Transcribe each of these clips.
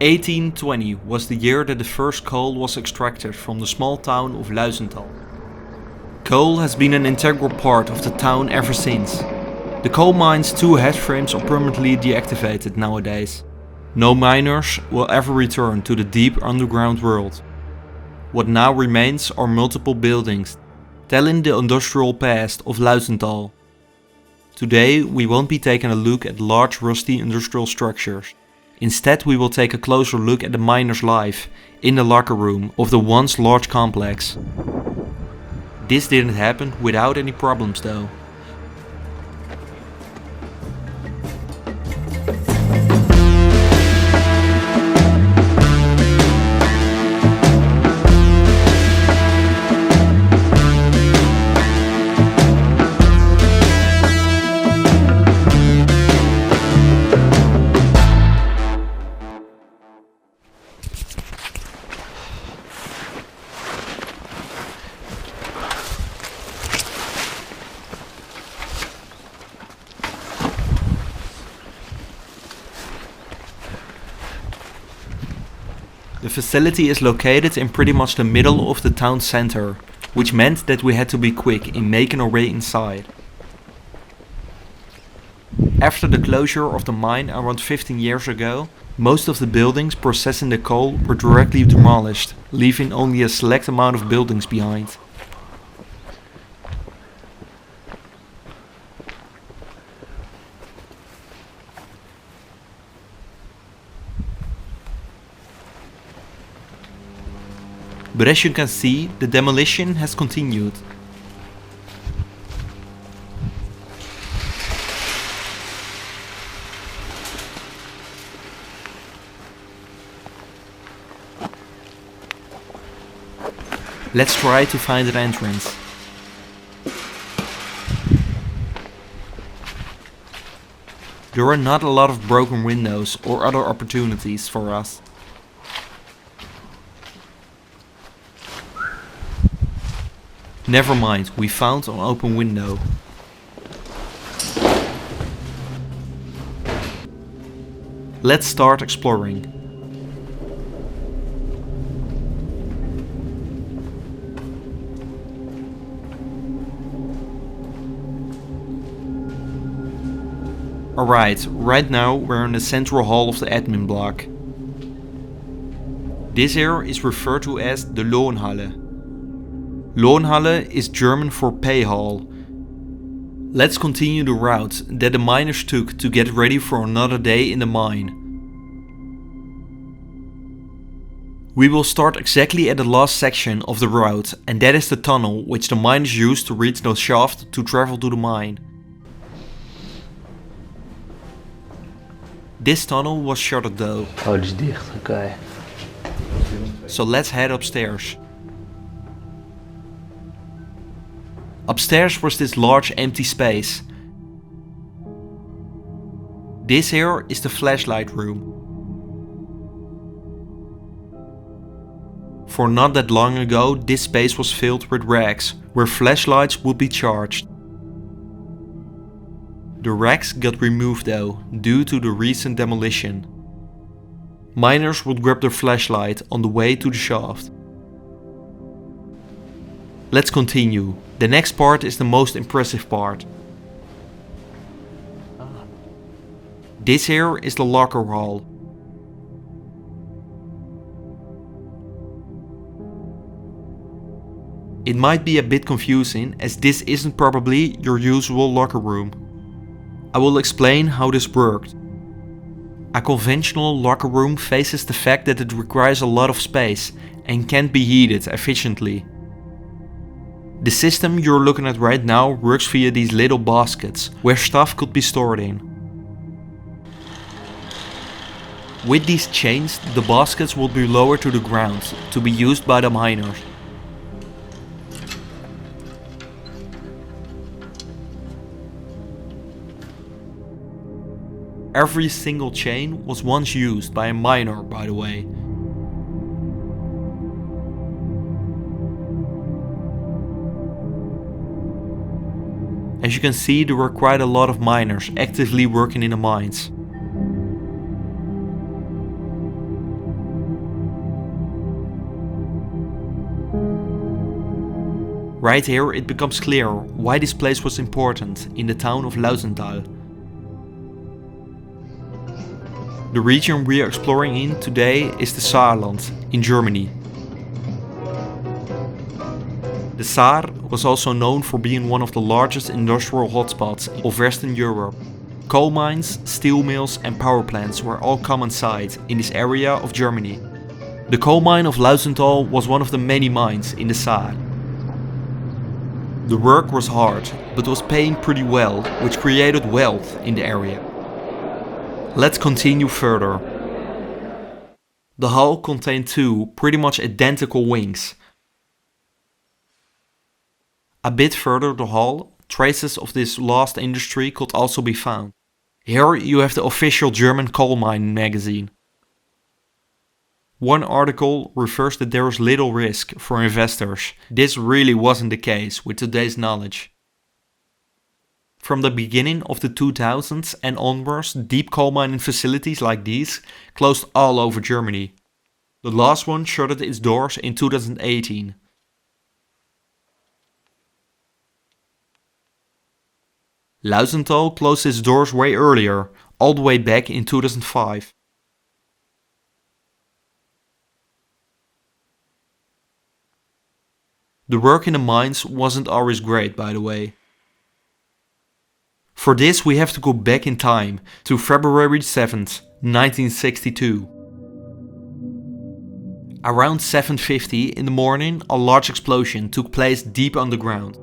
1820 was the year that the first coal was extracted from the small town of Lausenthal. Coal has been an integral part of the town ever since. The coal mine's 2 headframes are permanently deactivated nowadays. No miners will ever return to the deep underground world. What now remains are multiple buildings, telling the industrial past of Lausenthal. Today we won't be taking a look at large rusty industrial structures. Instead we will take a closer look at the miner's life in the locker room of the once large complex. This didn't happen without any problems though. The facility is located in pretty much the middle of the town center, which meant that we had to be quick in making our way inside. After the closure of the mine around 15 years ago, most of the buildings processing the coal were directly demolished, leaving only a select amount of buildings behind. But as you can see, the demolition has continued. Let's try to find an entrance. There are not a lot of broken windows or other opportunities for us. Never mind, we found an open window. Let's start exploring. Alright, right now we're in the central hall of the admin block. This area is referred to as the Lohnhalle. Lohnhalle is German for pay hall. Let's continue the route that the miners took to get ready for another day in the mine. We will start exactly at the last section of the route, and that is the tunnel which the miners used to reach the shaft to travel to the mine. This tunnel was shuttered though. Oh, het is dicht, oké. So let's head upstairs. Upstairs was this large empty space. This here is the flashlight room. For not that long ago, this space was filled with racks, where flashlights would be charged. The racks got removed though, due to the recent demolition. Miners would grab their flashlight on the way to the shaft. Let's continue. The next part is the most impressive part. This here is the locker hall. It might be a bit confusing as this isn't probably your usual locker room. I will explain how this worked. A conventional locker room faces the fact that it requires a lot of space and can't be heated efficiently. The system you're looking at right now works via these little baskets, where stuff could be stored in. With these chains, the baskets will be lowered to the ground, to be used by the miners. Every single chain was once used by a miner, by the way. As you can see, there were quite a lot of miners actively working in the mines. Right here it becomes clear why this place was important in the town of Lausenthal. The region we are exploring in today is the Saarland in Germany. The Saar was also known for being one of the largest industrial hotspots of Western Europe. Coal mines, steel mills and power plants were all common sight in this area of Germany. The coal mine of Lausenthal was one of the many mines in the Saar. The work was hard, but was paying pretty well, which created wealth in the area. Let's continue further. The hull contained two pretty much identical wings. A bit further the hull, traces of this lost industry could also be found. Here you have the official German coal mine magazine. One article refers that there is little risk for investors. This really wasn't the case with today's knowledge. From the beginning of the 2000s and onwards, deep coal mining facilities like these closed all over Germany. The last one shuttered its doors in 2018. Lausenthal closed its doors way earlier, all the way back in 2005. The work in the mines wasn't always great, by the way. For this we have to go back in time to February 7th, 1962. Around 7:50 in the morning, a large explosion took place deep underground.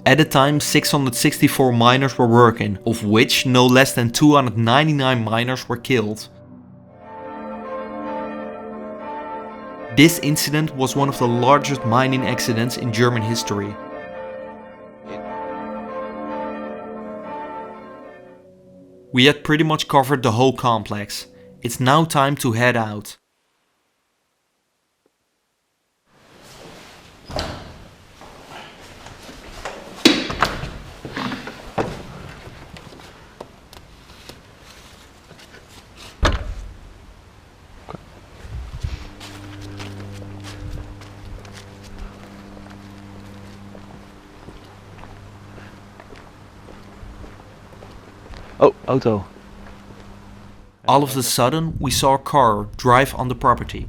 At the time 664 miners were working, of which no less than 299 miners were killed. This incident was one of the largest mining accidents in German history. We had pretty much covered the whole complex. It's now time to head out. Oh, auto. All of a sudden we saw a car drive on the property.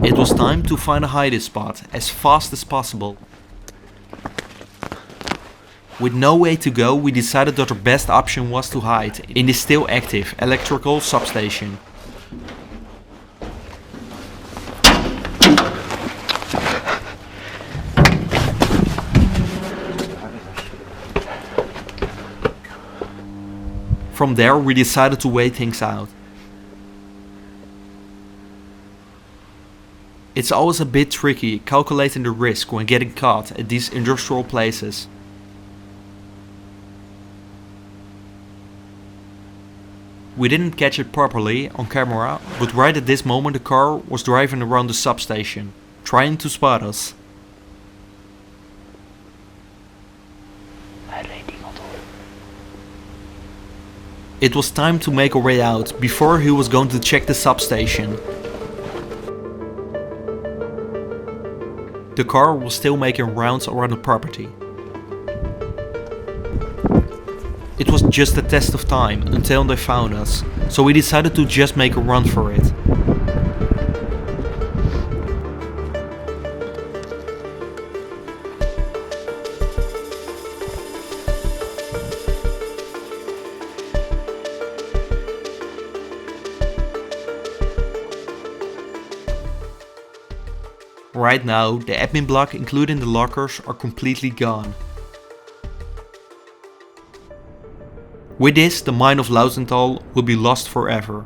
It was time to find a hiding spot as fast as possible. With no way to go, we decided that our best option was to hide in the still active electrical substation. From there we decided to wait things out. It's always a bit tricky calculating the risk when getting caught at these industrial places. We didn't catch it properly on camera, but right at this moment the car was driving around the substation, trying to spot us. It was time to make our way out before he was going to check the substation. The car was still making rounds around the property. It was just a test of time until they found us, so we decided to just make a run for it. Right now, the admin block including the lockers are completely gone. With this, the mine of Lausenthal will be lost forever.